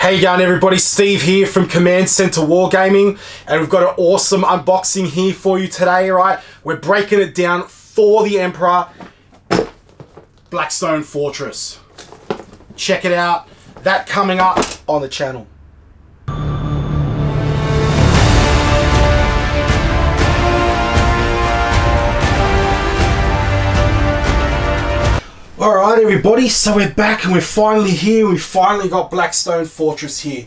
How you going, everybody? Steve here from Command Center Wargaming, and we've got an awesome unboxing here for you today, right? We're breaking it down for the Emperor Blackstone Fortress. Check it out. That coming up on the channel. Alright everybody, so we're back and we're finally here. We've finally got Blackstone Fortress here.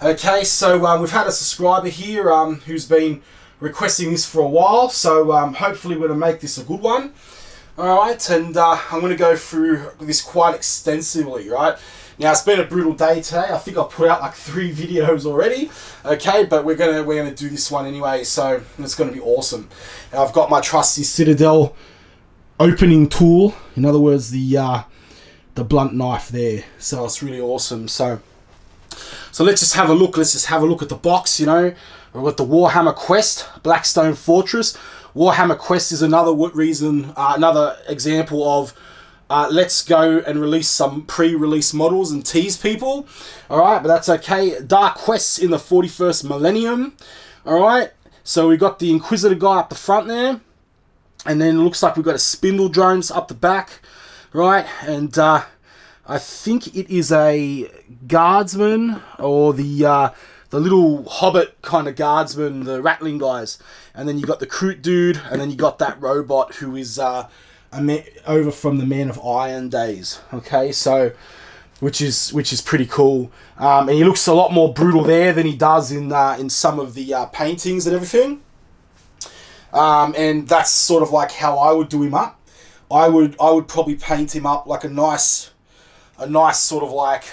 Okay, so we've had a subscriber here who's been requesting this for a while, so hopefully we're going to make this a good one. Alright, and I'm going to go through this quite extensively, right? Now it's been a brutal day today. I think I've put out like 3 videos already. Okay, but we're gonna do this one anyway, so it's gonna be awesome. And I've got my trusty Citadel opening tool, in other words the blunt knife there, so it's really awesome. So let's just have a look. Let's just have a look at the box. You know, we've got the Warhammer Quest Blackstone Fortress. Warhammer Quest is another reason, another example of let's go and release some pre-release models and tease people. All right, but that's okay. Dark Quests in the 41st millennium. All right, so we got the Inquisitor guy up the front there. And then it looks like we've got a spindle drones up the back, right? And I think it is a guardsman, or the little hobbit kind of guardsman, the rattling guys. And then you got the Kroot dude, and then you got that robot who is over from the Man of Iron days. Okay, so which is pretty cool. And he looks a lot more brutal there than he does in some of the paintings and everything. And that's sort of like how I would do him up. I would probably paint him up like a nice sort of like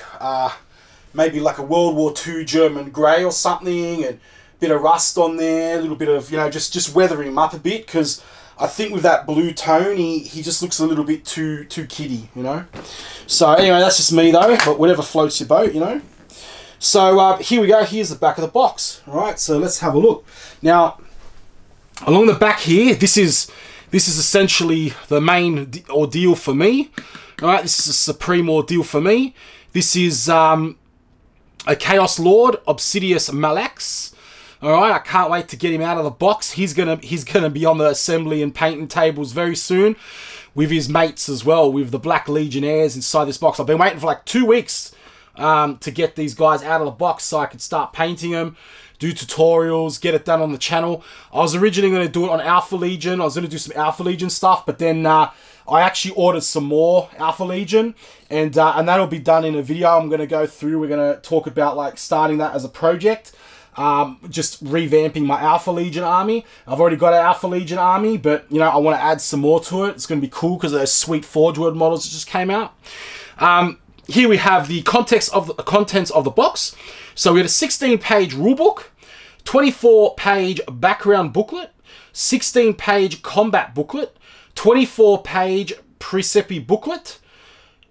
maybe like a World War II German grey or something, and a bit of rust on there, a little bit of, you know, just weather him up a bit, because I think with that blue tone he just looks a little bit too kiddie, you know. So anyway, that's just me though, but whatever floats your boat, you know. So here we go. Here's the back of the box. All right, so let's have a look now. Along the back here, this is essentially the main ordeal for me. All right, this is a supreme ordeal for me. This is a Chaos Lord, Obsidious Malax. All right, I can't wait to get him out of the box. He's gonna be on the assembly and painting tables very soon, with his mates as well, with the Black Legionnaires inside this box. I've been waiting for like 2 weeks to get these guys out of the box so I could start painting them, do tutorials, get it done on the channel. I was originally going to do it on Alpha Legion. I was going to do some Alpha Legion stuff, but then I actually ordered some more Alpha Legion, and that'll be done in a video I'm going to go through. We're going to talk about like starting that as a project, just revamping my Alpha Legion army. I've already got an Alpha Legion army, but you know, I want to add some more to it. It's going to be cool because of those sweet Forge World models that just came out. Here we have the contents of the box. So we had a 16-page rulebook, 24-page background booklet, 16-page combat booklet, 24-page Precepi booklet,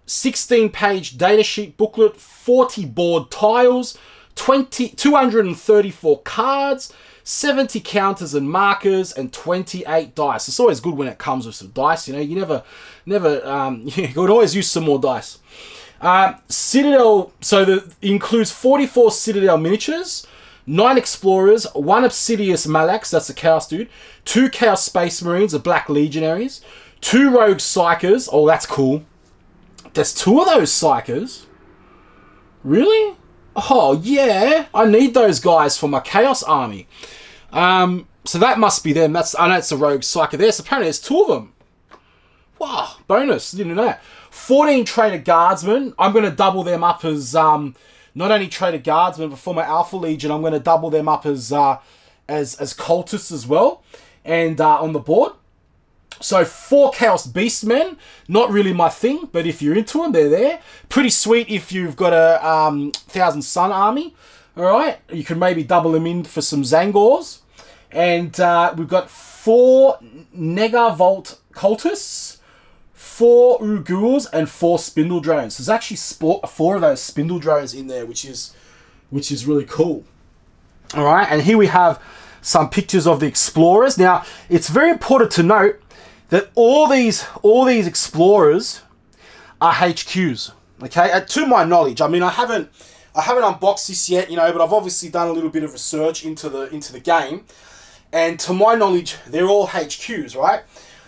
16-page datasheet booklet, 40 board tiles, 234 cards, 70 counters and markers, and 28 dice. It's always good when it comes with some dice. You know, you you could always use some more dice. Citadel, so it includes 44 Citadel miniatures, 9 Explorers, 1 Obsidious Malax, that's the Chaos dude, 2 Chaos Space Marines, the Black Legionaries, 2 Rogue Psychers. Oh, that's cool. There's 2 of those Psychers. Really? Oh, yeah. I need those guys for my Chaos army. So that must be them. I know it's a Rogue Psycher there, so apparently there's 2 of them. Wow, bonus. Didn't know that. 14 Trader Guardsmen. I'm going to double them up as not only Trader Guardsmen, but for my Alpha Legion, I'm going to double them up as cultists as well, and on the board. So 4 Chaos Beastmen. Not really my thing, but if you're into them, they're there. Pretty sweet if you've got a Thousand Sun army. All right, you can maybe double them in for some Zangors. And we've got 4 Negavolt cultists, 4 Ugurs, and 4 spindle drones. There's actually 4 of those spindle drones in there, which is really cool. All right, and here we have some pictures of the Explorers. Now, it's very important to note that all these Explorers are HQs. Okay, to my knowledge. I mean, I haven't I haven't unboxed this yet, you know, but I've obviously done a little bit of research into the game. And to my knowledge, they're all HQs, right?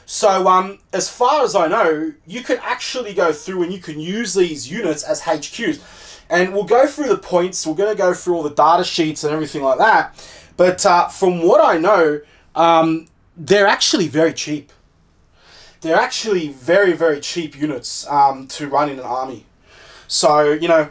So, as far as I know, you can actually go through and you can use these units as HQs. And we'll go through the points, we're going to go through all the data sheets and everything like that. But from what I know, they're actually very cheap. They're actually very, very cheap units to run in an army. So, you know,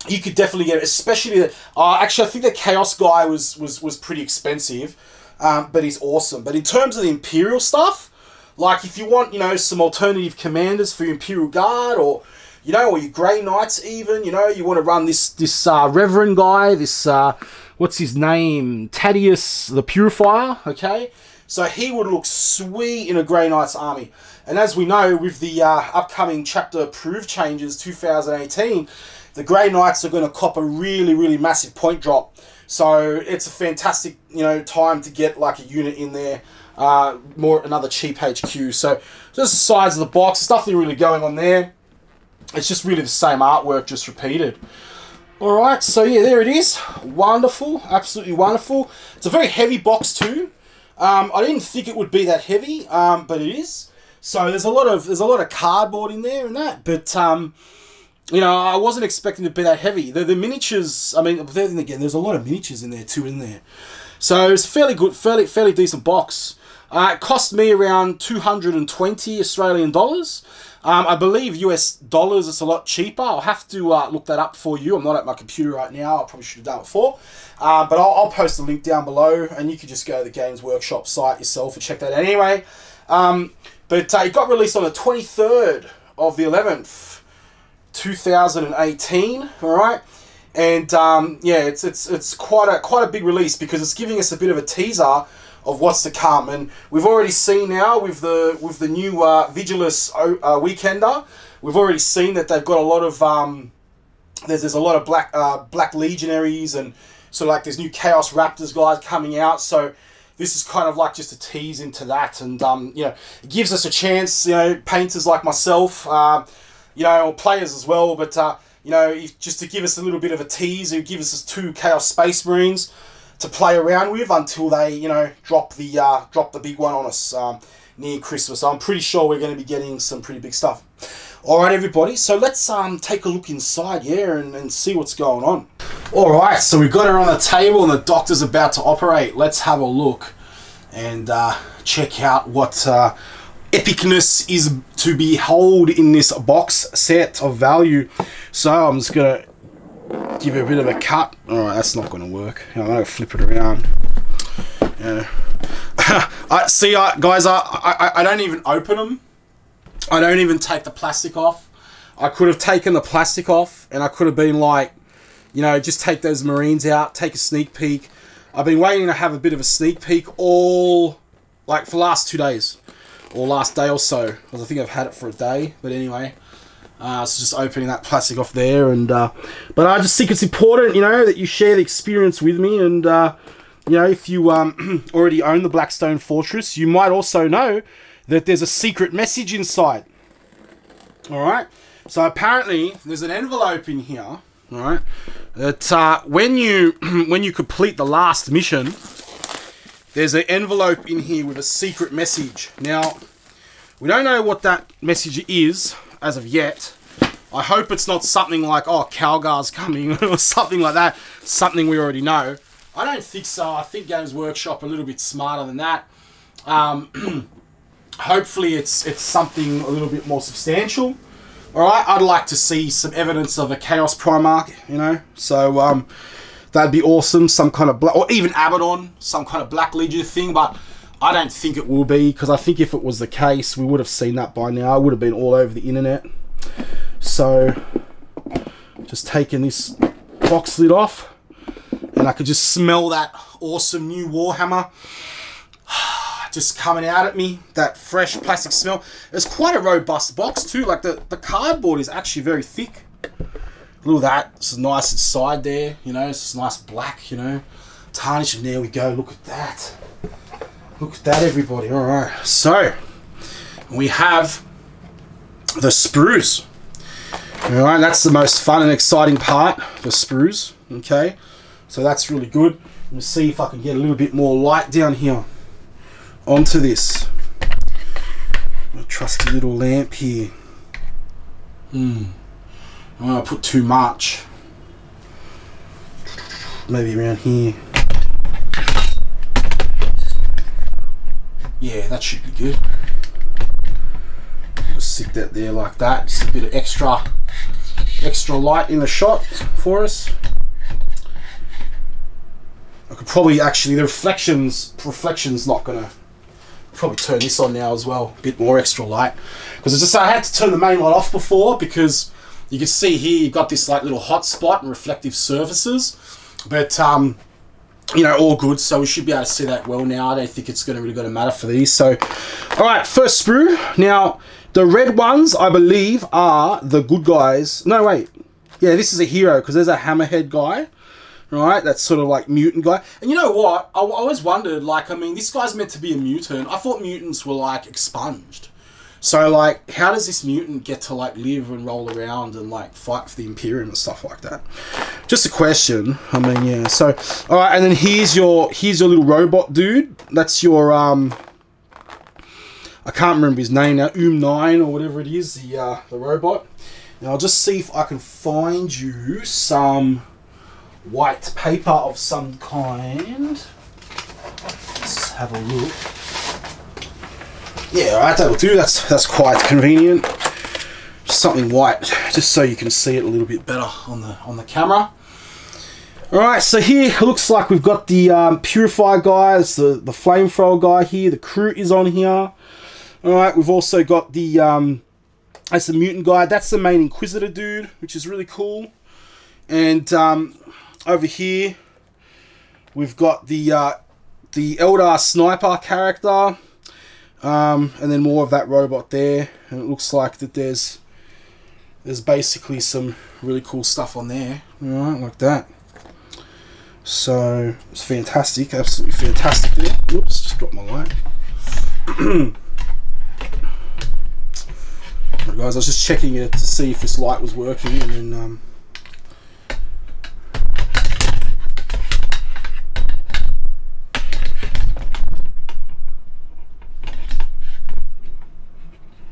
you could definitely get it, especially... actually, I think the Chaos guy was pretty expensive, but he's awesome. But in terms of the Imperial stuff, like if you want, you know, some alternative commanders for your Imperial Guard, or, you know, or your Grey Knights even, you know, you want to run this Reverend guy, this, what's his name? Thaddeus the Purifier, okay? So he would look sweet in a Grey Knights army. And as we know, with the upcoming chapter approved changes, 2018, the Grey Knights are going to cop a really, really massive point drop. So it's a fantastic, you know, time to get like a unit in there, another cheap HQ. So just the size of the box, there's nothing really going on there. It's just really the same artwork, just repeated. Alright, so yeah, there it is. Wonderful, absolutely wonderful. It's a very heavy box too. I didn't think it would be that heavy, but it is. So there's a lot of cardboard in there and that, but you know, I wasn't expecting it to be that heavy. The miniatures, I mean, then again, there's a lot of miniatures in there too, isn't there? So it's fairly good, fairly decent box. It cost me around 220 Australian dollars. I believe US dollars it's a lot cheaper. I'll have to look that up for you. I'm not at my computer right now. I probably should have done it before. But I'll post the link down below, and you can just go to the Games Workshop site yourself and check that out anyway. But it got released on the 23rd of the 11th, 2018. All right. And yeah, it's quite a big release, because it's giving us a bit of a teaser of what's to come. And we've already seen now with the new Vigilus Weekender, we've already seen that they've got a lot of there's a lot of black legionaries, and so like there's new Chaos Raptors guys coming out. So this is kind of like just a tease into that, and you know, it gives us a chance, you know, painters like myself, you know, or players as well, but you know, just to give us a little bit of a tease, it gives us 2 Chaos Space Marines to play around with until they, you know, drop the big one on us near Christmas. So I'm pretty sure we're going to be getting some pretty big stuff. All right, everybody. So let's take a look inside, yeah, and see what's going on. All right, so we've got her on the table, and the doctor's about to operate. Let's have a look and check out what epicness is to behold in this box set of value. So I'm just gonna give it a bit of a cut. Alright, that's not going to work. I'm going to flip it around. Yeah. Guys, I don't even open them. I don't even take the plastic off. I could have taken the plastic off, and I could have been like, you know, just take those Marines out, take a sneak peek. I've been waiting to have a bit of a sneak peek for the last 2 days. Or last day or so. Because I think I've had it for a day. But anyway. So just opening that plastic off there, and but I just think it's important, you know, that you share the experience with me, and you know, if you already own the Blackstone Fortress, you might also know that there's a secret message inside. All right, so apparently there's an envelope in here, all right, that when you complete the last mission, there's an envelope in here with a secret message. Now, we don't know what that message is as of yet. I hope it's not something like, oh, Calgar's coming, or something like that. Something we already know. I don't think so. I think Games Workshop are a little bit smarter than that. Hopefully it's something a little bit more substantial. Alright, I'd like to see some evidence of a Chaos Primarch, you know. So that'd be awesome. Some kind of black, or even Abaddon, some kind of Black Legion thing, but I don't think it will be, because I think if it was the case, we would have seen that by now. It would have been all over the internet. So, just taking this box lid off, and I could just smell that awesome new Warhammer just coming out at me. That fresh plastic smell. It's quite a robust box too. Like the cardboard is actually very thick. Look at that. It's nice inside there. You know, it's nice black. You know, tarnish, and there we go. Look at that. Look at that, everybody. All right. So we have the sprues. Alright, that's the most fun and exciting part, the sprues. Okay, so that's really good. Let's see if I can get a little bit more light down here onto this. A trusty little lamp here. I don't want to put too much. Maybe around here. Yeah, that should be good. Just stick that there like that. Just a bit of extra light in the shot for us. I could probably actually, the reflection's not gonna, probably turn this on now as well, a bit more extra light, because I had to turn the main light off before, because you can see here you've got this like little hot spot and reflective surfaces, but you know, all good, so we should be able to see that well now. I don't think it's really going to matter for these. So all right, first sprue. Now the red ones I believe are the good guys. No wait, yeah, this is a hero, because there's a hammerhead guy. Right, that's sort of like mutant guy. And you know what? I always wondered, like, I mean, this guy's meant to be a mutant. I thought mutants were, like, expunged. So, like, how does this mutant get to, like, live and roll around and, like, fight for the Imperium and stuff like that? Just a question. I mean, yeah. So, alright, and then here's your little robot dude. That's your, I can't remember his name now. 9 or whatever it is, the robot. Now, I'll just see if I can find you some white paper of some kind. Let's have a look. Yeah, alright, that'll do. That's quite convenient. Something white, just so you can see it a little bit better on the camera. Alright, so here it looks like we've got the purifier guy, it's the flamethrower guy here, the crew is on here. Alright, we've also got the that's the mutant guy, that's the main Inquisitor dude, which is really cool. And over here we've got the Eldar sniper character, and then more of that robot there, and it looks like that there's basically some really cool stuff on there, alright, like that. So it's fantastic, absolutely fantastic there. Oops, just dropped my light. Alright guys, I was just checking it to see if this light was working, and then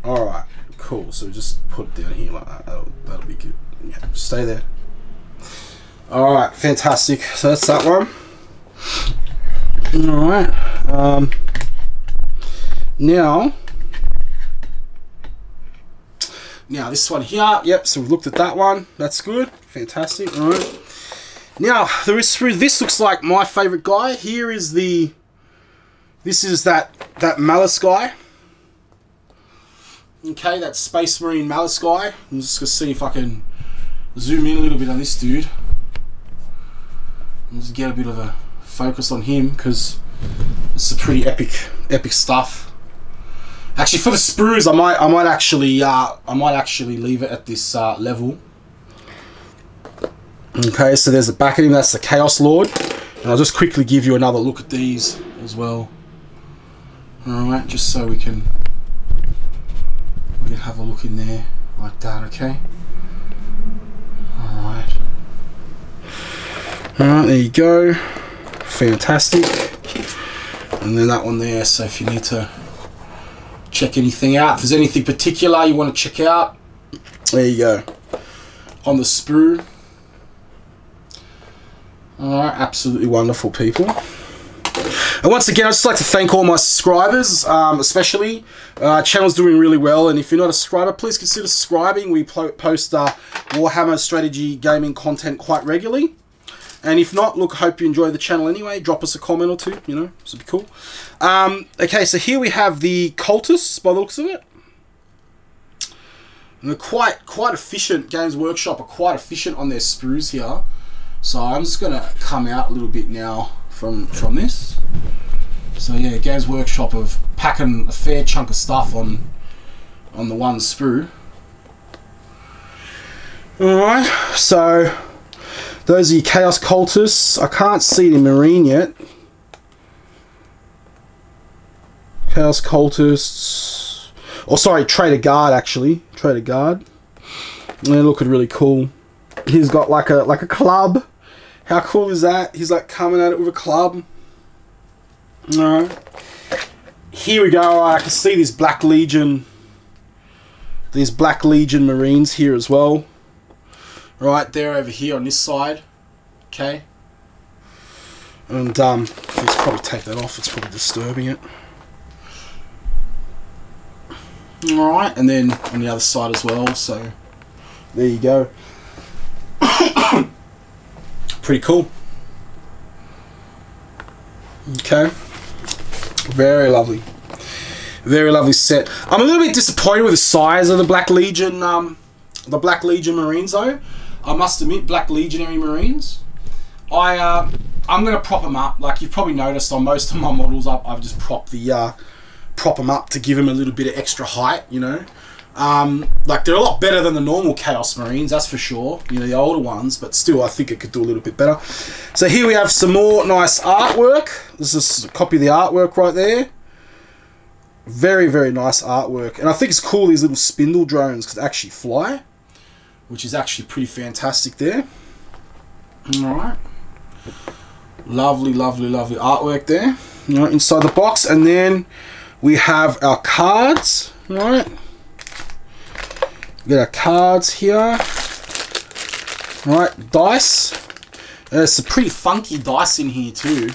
alright, cool, so just put it down here like that, that'll be good. Yeah, stay there. Alright, fantastic, so that's that one. Alright, now this one here, yep, so we've looked at that one, that's good, fantastic. Alright, now this looks like my favourite guy. Here is this is that Malice guy. Okay, that Space Marine Malice guy. I'm just gonna see if I can zoom in a little bit on this dude. Just get a bit of a focus on him, because it's a pretty epic stuff. Actually, for the sprues, I might actually leave it at this level. Okay, so there's the back of him. That's the Chaos Lord, and I'll just quickly give you another look at these as well. All right, just so we can have a look in there like that. Okay. All right. Alright, there you go. Fantastic. And then that one there, so if you need to check anything out, if there's anything particular you want to check out, there you go. On the sprue. Alright, absolutely wonderful, people. And once again, I'd just like to thank all my subscribers, especially. Channel's doing really well, and if you're not a subscriber, please consider subscribing. We post Warhammer strategy gaming content quite regularly. And if not, look, I hope you enjoy the channel anyway. Drop us a comment or two, you know, this would be cool. Okay, so here we have the cultists, by the looks of it. And they're quite efficient. Games Workshop are quite efficient on their sprues here. So I'm just going to come out a little bit now from this. So yeah, Games Workshop of packing a fair chunk of stuff on the one sprue. Alright, so those are your Chaos Cultists. I can't see the Marine yet. Chaos Cultists. Oh, sorry, Traitor Guard, actually. Traitor Guard. they're looking really cool. He's got like a club. How cool is that? He's like coming at it with a club. Alright. Here we go. I can see these Black Legion Marines here as well. Right, they're over here on this side. Okay. And let's probably take that off. It's probably disturbing it. Alright, and then on the other side as well, so there you go. Pretty cool. Okay. Very lovely. Very lovely set. I'm a little bit disappointed with the size of the Black Legion Marines though. I must admit, Black Legionary Marines. I'm gonna prop them up. Like you've probably noticed on most of my models, I've just propped them up to give them a little bit of extra height, you know. Like they're a lot better than the normal Chaos Marines, that's for sure. You know, the older ones, but still I think it could do a little bit better. So here we have some more nice artwork. This is a copy of the artwork right there. Very, very nice artwork. And I think it's cool, these little spindle drones could actually fly, which is actually pretty fantastic there. Alright. Lovely, lovely, lovely artwork there. Alright, inside the box. And then we have our cards. Alright. We got our cards here. Alright, dice. There's some pretty funky dice in here too.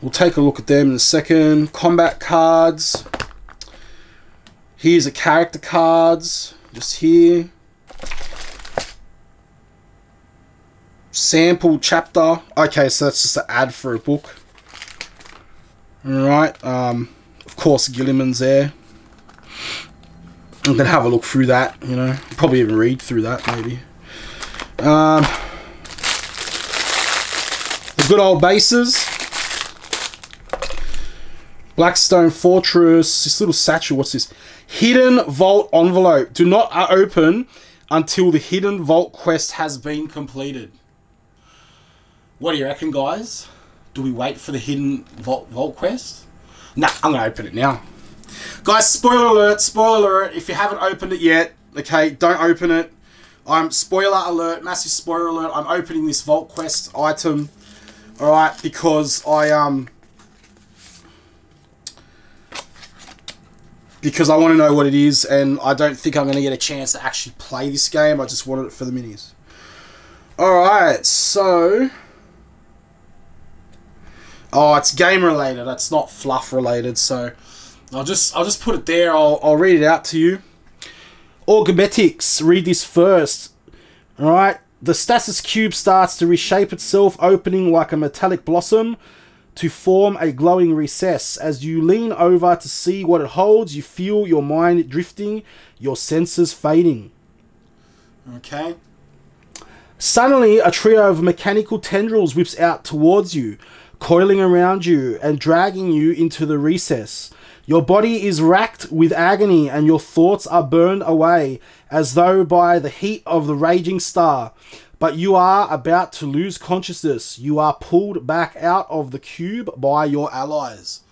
We'll take a look at them in a second. Combat cards. Here's the character cards. Just here. Sample chapter. Okay, so that's just an ad for a book. Alright. Of course, Gilliman's there. I'm going to have a look through that, you know. Probably even read through that, maybe. The good old bases. Blackstone Fortress. This little satchel, what's this? Hidden Vault Envelope. Do not open until the Hidden Vault quest has been completed. What do you reckon, guys? Do we wait for the Hidden Vault quest? Nah, I'm going to open it now. Guys, spoiler alert, if you haven't opened it yet, okay, don't open it. Spoiler alert, massive spoiler alert, I'm opening this Vault Quest item, alright, because I want to know what it is, and I don't think I'm going to get a chance to actually play this game. I just wanted it for the minis. Alright, so... Oh, it's game related, it's not fluff related, so... I'll just put it there. I'll read it out to you. Orgametics, read this first. Alright. The stasis cube starts to reshape itself, opening like a metallic blossom to form a glowing recess. As you lean over to see what it holds, you feel your mind drifting, your senses fading. Okay. Suddenly, a trio of mechanical tendrils whips out towards you, coiling around you and dragging you into the recess. Your body is racked with agony and your thoughts are burned away as though by the heat of the raging star. But you are about to lose consciousness. You are pulled back out of the cube by your allies.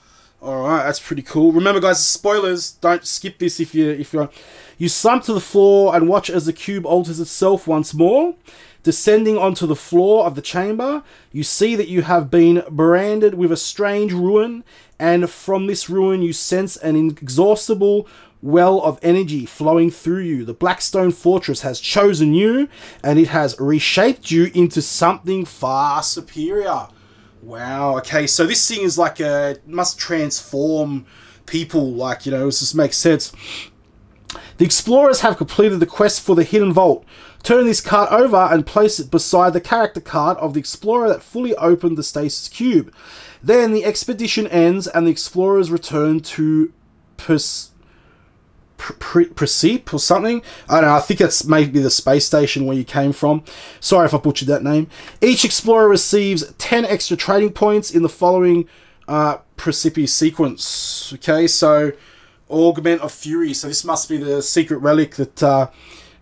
Alright, that's pretty cool. Remember guys, spoilers, don't skip this if you're... You slump to the floor and watch as the cube alters itself once more. Descending onto the floor of the chamber, you see that you have been branded with a strange ruin, and from this ruin you sense an inexhaustible well of energy flowing through you. The Blackstone Fortress has chosen you, and it has reshaped you into something far superior. Wow, okay, so this thing is like must transform people, like, you know, this just makes sense. The explorers have completed the quest for the Hidden Vault. Turn this card over and place it beside the character card of the explorer that fully opened the stasis cube. Then the expedition ends and the explorers return to Precipe or something. I don't know, I think that's maybe the space station where you came from. Sorry if I butchered that name. Each explorer receives 10 extra trading points in the following Precipe sequence. Okay, so Augment of Fury. So this must be the secret relic that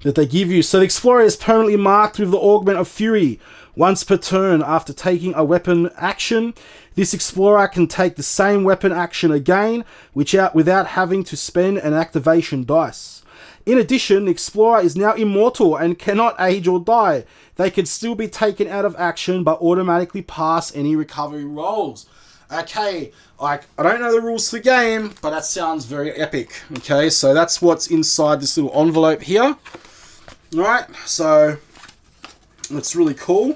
they give you. So the explorer is permanently marked with the Augment of Fury. Once per turn after taking a weapon action, this explorer can take the same weapon action again without having to spend an activation dice. In addition, the Explorer is now immortal and cannot age or die. They can still be taken out of action, but automatically pass any recovery rolls. Okay, I don't know the rules for the game, but that sounds very epic. Okay, so that's what's inside this little envelope here. Alright, so it's really cool.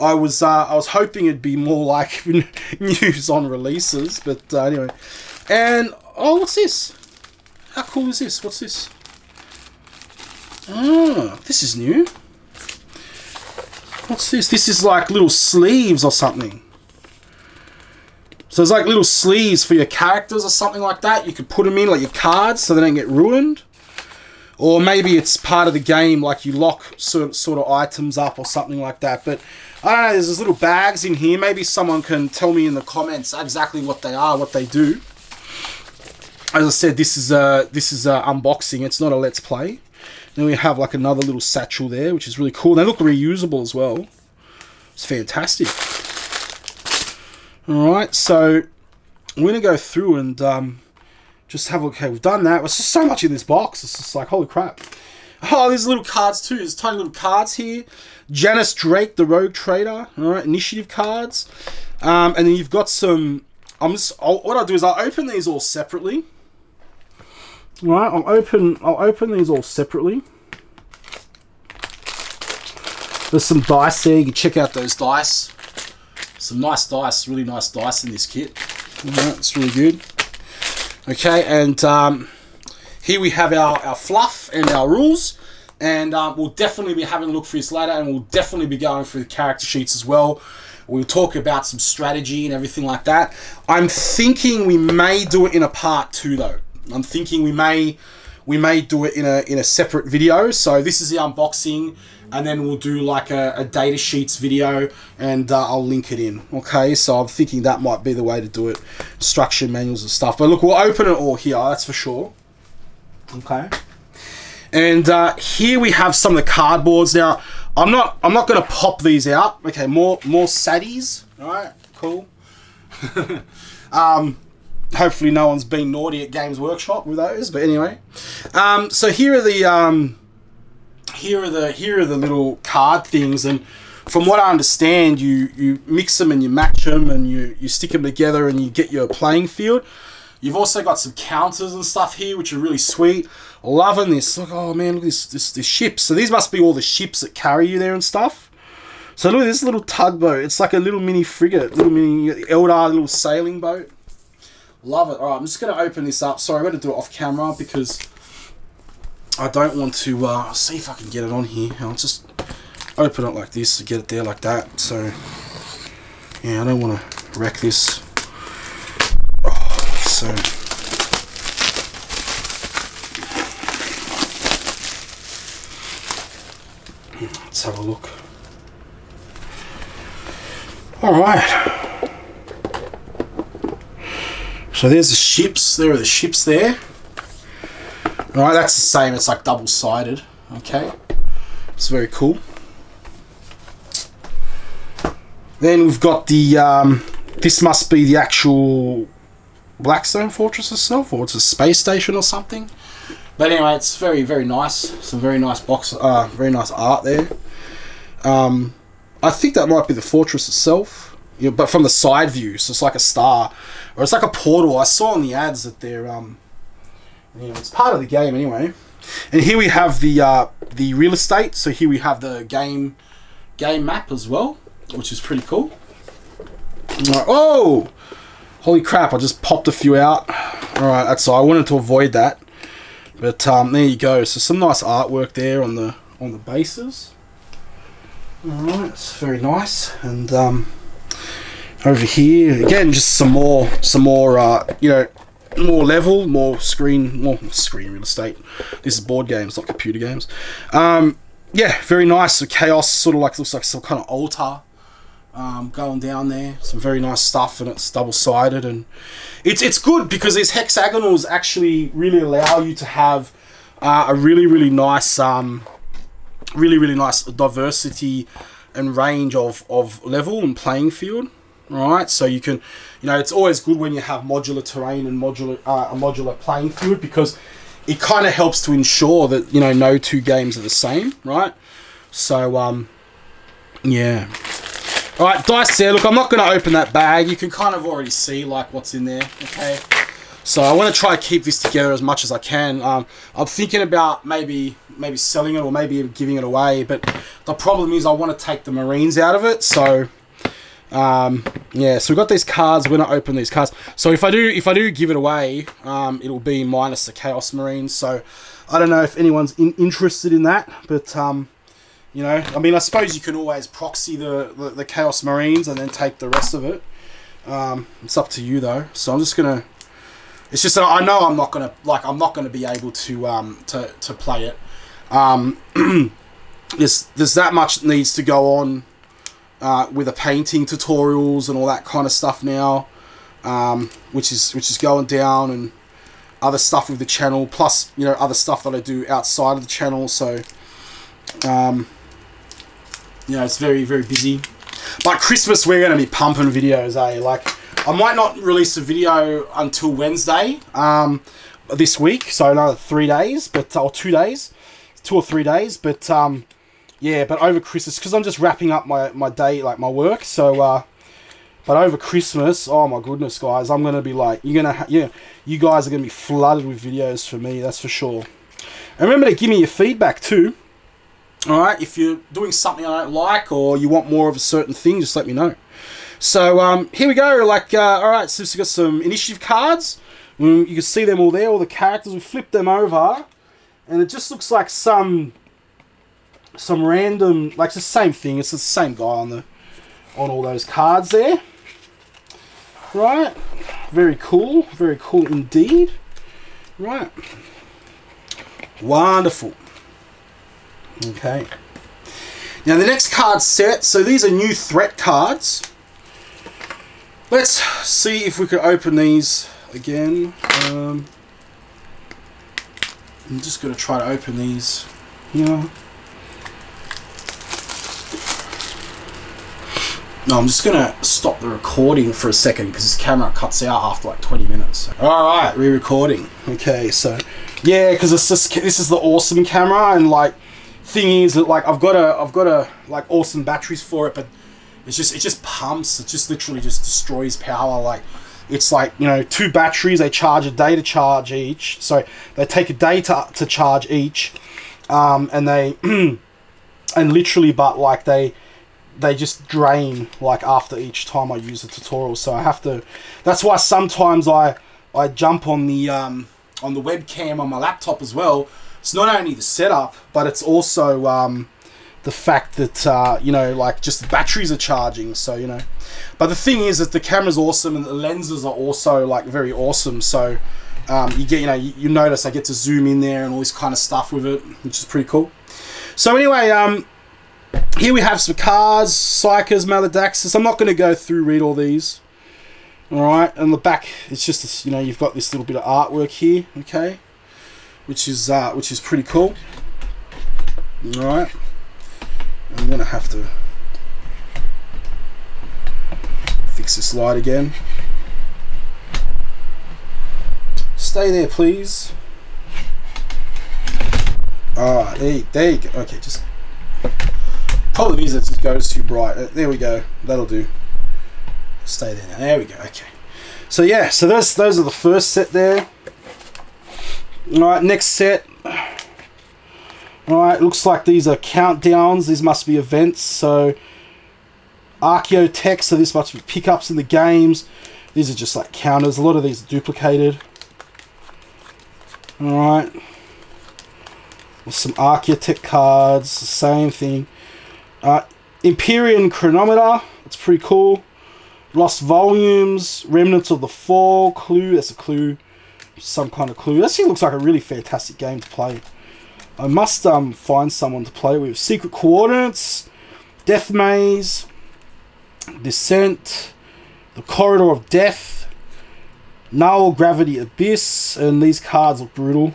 I was hoping it'd be more like news on releases, but anyway. And, oh, what's this? How cool is this? What's this? Oh, this is new. What's this? This is like little sleeves or something. So there's like little sleeves for your characters or something like that. You could put them in, like your cards, so they don't get ruined. Or maybe it's part of the game, like you lock sort of items up or something like that. But I don't know, there's these little bags in here. Maybe someone can tell me in the comments exactly what they are, what they do. As I said, this is unboxing. It's not a let's play. Then we have like another little satchel there, which is really cool. They look reusable as well. It's fantastic. Alright, so I'm going to go through and just have a look. Okay, we've done that. There's just so much in this box. It's just like, holy crap. Oh, there's little cards too. There's tiny little cards here. Janice Drake, the Rogue Trader. Alright, initiative cards. And then you've got some... what I'll do is I'll open these all separately. Right, I'll open these all separately. There's some dice there. You can check out those dice. Some nice dice, really nice dice in this kit. Alright, it's really good. Okay, and here we have our fluff and our rules. And we'll definitely be having a look through this later, and we'll definitely be going through the character sheets as well. We'll talk about some strategy and everything like that. I'm thinking we may do it in a part 2 though. I'm thinking we may do it in a separate video. So this is the unboxing, and then we'll do like a data sheets video, and I'll link it in. Okay, so I'm thinking that might be the way to do it. Instruction manuals and stuff. But look, we'll open it all here, that's for sure. Okay. And here we have some of the cardboards. Now, I'm not going to pop these out. Okay, more saddies. All right, cool. Hopefully no one's been naughty at Games Workshop with those, but anyway. So here are the little card things, and from what I understand, you mix them and you match them and you stick them together and you get your playing field. You've also got some counters and stuff here, which are really sweet. Loving this. Look, oh man, look at this ships. So these must be all the ships that carry you there and stuff. So look at this little tugboat. It's like a little mini frigate, little mini Eldar little sailing boat. Love it. All right, I'm just going to open this up. Sorry, I'm going to do it off camera because I don't want to see if I can get it on here. I'll just open it like this to get it there like that. So yeah, I don't want to wreck this. So let's have a look. All right. So there's the ships. There are the ships there. All right, that's the same. It's like double-sided. Okay, it's very cool. Then we've got the. This must be the actual Blackstone fortress itself, or it's a space station or something. But anyway, it's very, very nice. Some very nice very nice art there. I think that might be the fortress itself, yeah, but from the side view, so it's like a star, or it's like a portal. I saw in the ads that they're, it's part of the game anyway. And here we have the real estate. So here we have the game map as well, which is pretty cool. Oh! Holy crap, I just popped a few out. Alright, that's all. I wanted to avoid that. But there you go. So some nice artwork there on the bases. Alright, it's very nice. And over here, again, just some more you know, more level, more screen real estate. This is board games, not computer games. Yeah, very nice. So chaos sort of like looks like some kind of altar. Going down there, some very nice stuff, and it's double-sided, and it's good because these hexagonals actually really allow you to have a really nice nice diversity and range of level and playing field. All right, so you can, you know, it's always good when you have modular terrain and a modular playing field, because it kind of helps to ensure that, you know, no two games are the same, right? So, yeah. Alright, dice there. Look, I'm not going to open that bag. You can kind of already see, like, what's in there, okay? So I want to try to keep this together as much as I can. I'm thinking about maybe selling it or maybe giving it away, but the problem is I want to take the Marines out of it. So yeah, so we've got these cards. We're going to open these cards. So if I do give it away, it'll be minus the Chaos Marines. So I don't know if anyone's interested in that, but you know, I mean, I suppose you can always proxy the Chaos Marines and then take the rest of it. It's up to you though. So I'm just gonna. It's just that I know I'm not gonna be able to play it. There's that much that needs to go on with the painting tutorials and all that kind of stuff now, which is going down, and other stuff with the channel, plus, you know, other stuff that I do outside of the channel. So you know, it's very, very busy. But Christmas, we're going to be pumping videos, eh? Like, I might not release a video until Wednesday this week, so another 3 days, but or 2 days, 2 or 3 days. But yeah, but over Christmas, because I'm just wrapping up my day, like my work. So but over Christmas, oh my goodness, guys, I'm gonna be like, you guys are gonna be flooded with videos for me, that's for sure. And remember to give me your feedback too. All right, if you're doing something I don't like, or you want more of a certain thing, just let me know. So here we go. Like, all right, so we've got some initiative cards. You can see them all there, all the characters. We flip them over, and it just looks like some random, like, it's the same thing. It's the same guy on all those cards there. Right, very cool indeed. Right, wonderful. Okay, now the next card set, so these are new threat cards. Let's see if we can open these again. I'm just going to try to open these here. No, I'm just going to stop the recording for a second because this camera cuts out after like 20 minutes. Alright, re-recording. Okay, so yeah, because it's just, this is the awesome camera, and like, thing is that, like, I've got a like awesome batteries for it, but it just pumps. It just literally just destroys power. Like, it's like, you know, 2 batteries, they charge a day to charge each. So they take a day to charge each, and they and literally, but like they just drain like after each time I use the tutorial. So I have to. That's why sometimes I jump on the webcam on my laptop as well. It's not only the setup, but it's also the fact that, you know, like, just the batteries are charging, so, you know. But the thing is that the camera's awesome, and the lenses are also, like, very awesome, so you get, you know, you notice I get to zoom in there and all this kind of stuff with it, which is pretty cool. So anyway, here we have some cards, Psychers, Maladaxus. I'm not going to go through, read all these. Alright, and the back, it's just, you know, you've got this little bit of artwork here, okay, which is pretty cool. Alright, I'm going to have to fix this light again. Stay there, please. Alright, there you go. Okay, just... Problem is it just goes too bright. There we go. That'll do. Stay there now. There we go. Okay. So yeah, so those are the first set there. Alright, next set. Alright, looks like these are countdowns. These must be events. So Archaeotech, so this must be pickups in the games. These are just like counters. A lot of these are duplicated. Alright. Some Archaeotech cards, same thing. Empyrean Chronometer, it's pretty cool. Lost Volumes, Remnants of the Fall, Clue, that's a clue. Some kind of clue. This looks like a really fantastic game to play. I must find someone to play with. Secret Coordinates, Death Maze, Descent, The Corridor of Death, Null Gravity Abyss, and these cards look brutal.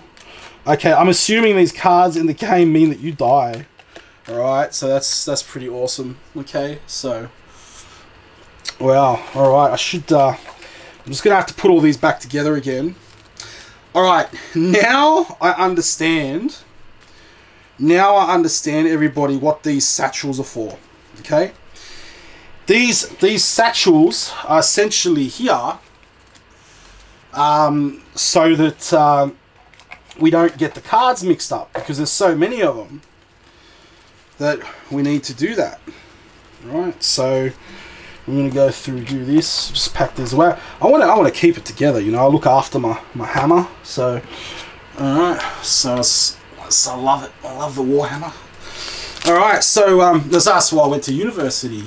Okay, I'm assuming these cards in the game mean that you die. Alright, so that's pretty awesome. Okay, so... Wow, alright, I should... I'm just going to have to put all these back together again. Alright, now I understand. Now I understand, everybody, what these satchels are for. Okay? These satchels are essentially here so that we don't get the cards mixed up, because there's so many of them that we need to do that. Right, so I'm going to go through, do this, just pack this away. I want to keep it together, you know. I look after my hammer, so alright, so I love it. I love the Warhammer. Alright, so that's why I went to university.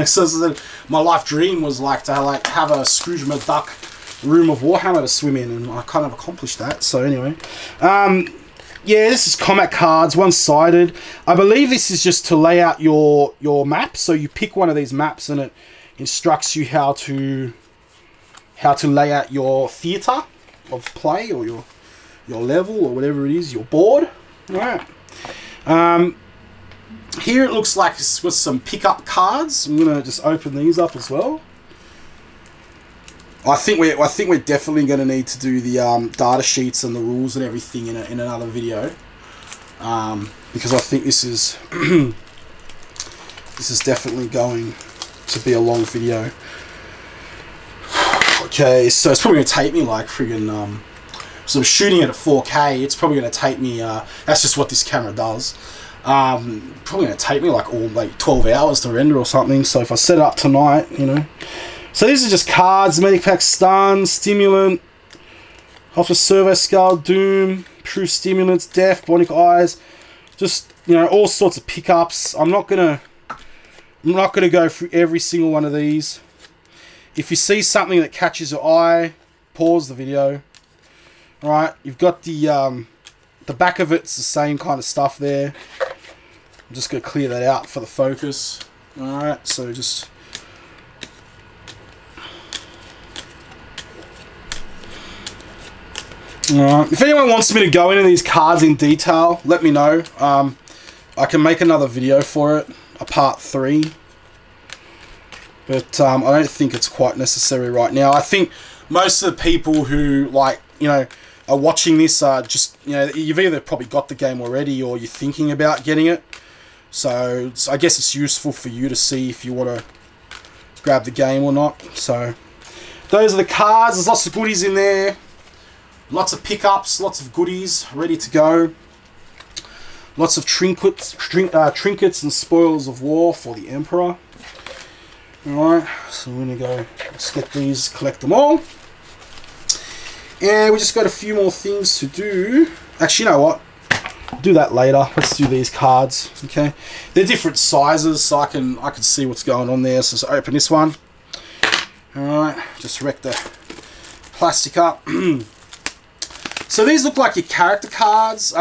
So my life dream was like to have a Scrooge McDuck room of Warhammer to swim in, and I kind of accomplished that. So anyway, yeah, this is combat cards, one-sided. I believe this is just to lay out your map. So you pick one of these maps and it instructs you how to lay out your theatre of play, or your level, or whatever it is, your board. All right. Here it looks like it's got some pickup cards. I'm gonna just open these up as well. I think we're definitely going to need to do the data sheets and the rules and everything in another video, because I think this is this is definitely going to be a long video. Okay, so it's probably going to take me like friggin' so I'm shooting it at 4K. It's probably going to take me. That's just what this camera does. Probably going to take me like 12 hours to render or something. So if I set it up tonight, you know. So these are just cards: Medic Pack, Stun, Stimulant, Officer Servo Skull, Doom, True Stimulants, Death, Bionic Eyes, just, you know, all sorts of pickups. I'm not gonna go through every single one of these. If you see something that catches your eye, pause the video. All right, you've got the back of it's the same kind of stuff there. I'm just gonna clear that out for the focus. All right, so just. If anyone wants me to go into these cards in detail, let me know. I can make another video for it, a part 3. But I don't think it's quite necessary right now. I think most of the people who, like, you know, are watching this are just, you know, you've either probably got the game already or you're thinking about getting it. So I guess it's useful for you to see if you want to grab the game or not. So those are the cards. There's lots of goodies in there. Lots of pickups, lots of goodies ready to go. Lots of trinkets and spoils of war for the Emperor. Alright, so we're going to go, let's get these, collect them all. And we just got a few more things to do. Actually, you know what? Do that later. Let's do these cards. Okay, they're different sizes, so I can see what's going on there. So let's open this one. Alright, just wreck the plastic up. So these look like your character cards.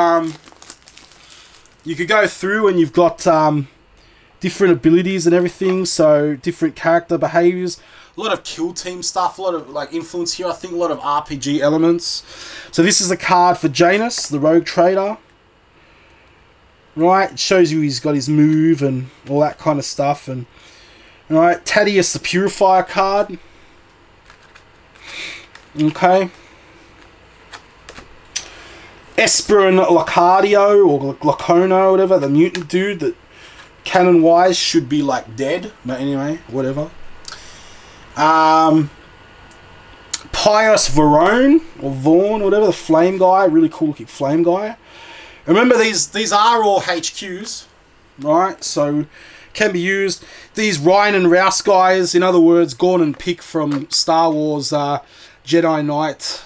You could go through and you've got different abilities and everything, so different character behaviors. A lot of kill team stuff, a lot of like influence here. I think a lot of RPG elements. So this is a card for Janus, the rogue trader. Right, it shows you he's got his move and all that kind of stuff. And right, Tadius, the Purifier card. Okay. Esperon Locadio, or Locono, whatever, the mutant dude that canon-wise should be like dead, but anyway, whatever. Pius Varone, or Vaughn, whatever, the flame guy, really cool looking flame guy. Remember, these are all HQs, right? So can be used. These Ryan and Rouse guys, in other words, Gorn and Pick from Star Wars Jedi Knight.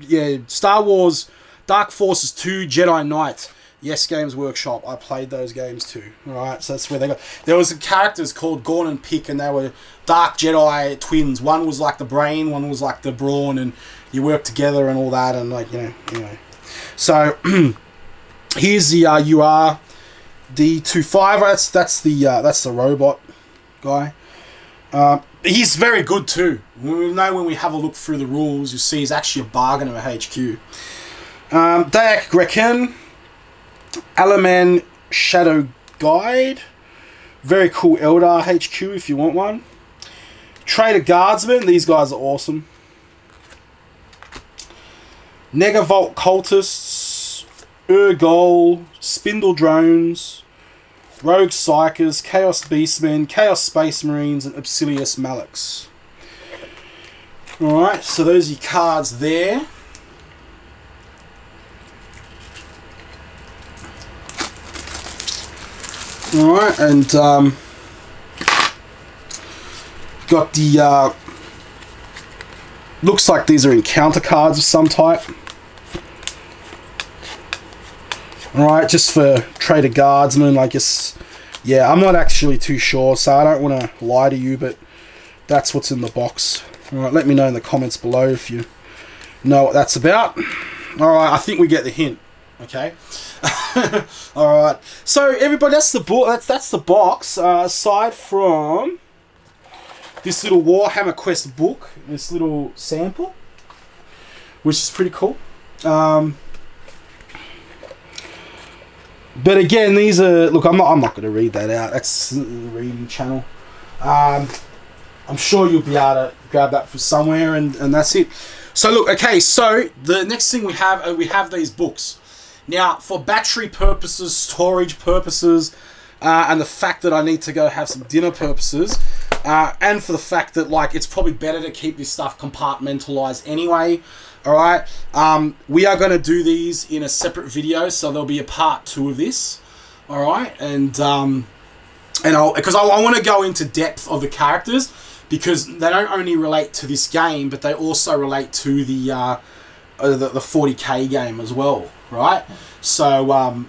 Yeah, Star Wars Dark Forces 2 Jedi Knight. Yes, Games Workshop. I played those games too. Alright, so that's where they got. There was characters called Gorn and Pick, and they were Dark Jedi twins. One was like the brain, one was like the brawn, and you work together and all that, and like, you know, anyway. So here's the UR D25. That's the robot guy. He's very good too. We know when we have a look through the rules, you see he's actually a bargain of a HQ. Dayak Greken, Alaman Shadow Guide, very cool Eldar HQ if you want one. Trader Guardsman, these guys are awesome. Negavolt Cultists, Urgol, Spindle Drones, Rogue Psychers, Chaos Beastmen, Chaos Space Marines, and Obsidious Malix. Alright, so those are your cards there. Alright, and got the looks like these are encounter cards of some type. Alright, just for Trader Guardsmen, I guess. Yeah, I'm not actually too sure, so I don't want to lie to you, but that's what's in the box. Alright, let me know in the comments below if you know what that's about. Alright, I think we get the hint. Okay. Alright. So everybody, that's the book. That's the box. Aside from this little Warhammer Quest book, this little sample, which is pretty cool. But again, these are, look, I'm not going to read that out. That's the reading channel. I'm sure you'll be able to grab that from somewhere, and that's it. So look, okay, so the next thing we have these books. Now, for battery purposes, storage purposes, and the fact that I need to go have some dinner purposes, and for the fact that, like, it's probably better to keep this stuff compartmentalized anyway. Alright, we are going to do these in a separate video, so there'll be a part 2 of this. Alright, because I want to go into depth of the characters, because they don't only relate to this game, but they also relate to the 40K game as well, right? So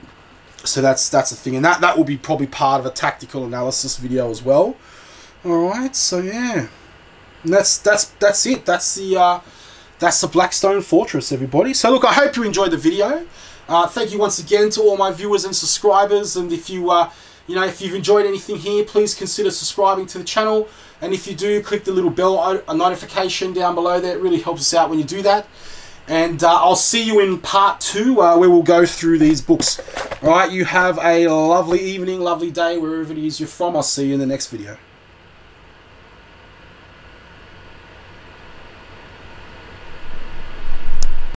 so that's the thing, and that will be probably part of a tactical analysis video as well. Alright, so yeah, and that's it. That's the Blackstone Fortress, everybody. So look, I hope you enjoyed the video. Thank you once again to all my viewers and subscribers. And if you, if you've enjoyed anything here, please consider subscribing to the channel. And if you do, click the little bell notification down below there. It really helps us out when you do that. And I'll see you in part 2, where we'll go through these books. All right, you have a lovely evening, lovely day, wherever it is you're from. I'll see you in the next video.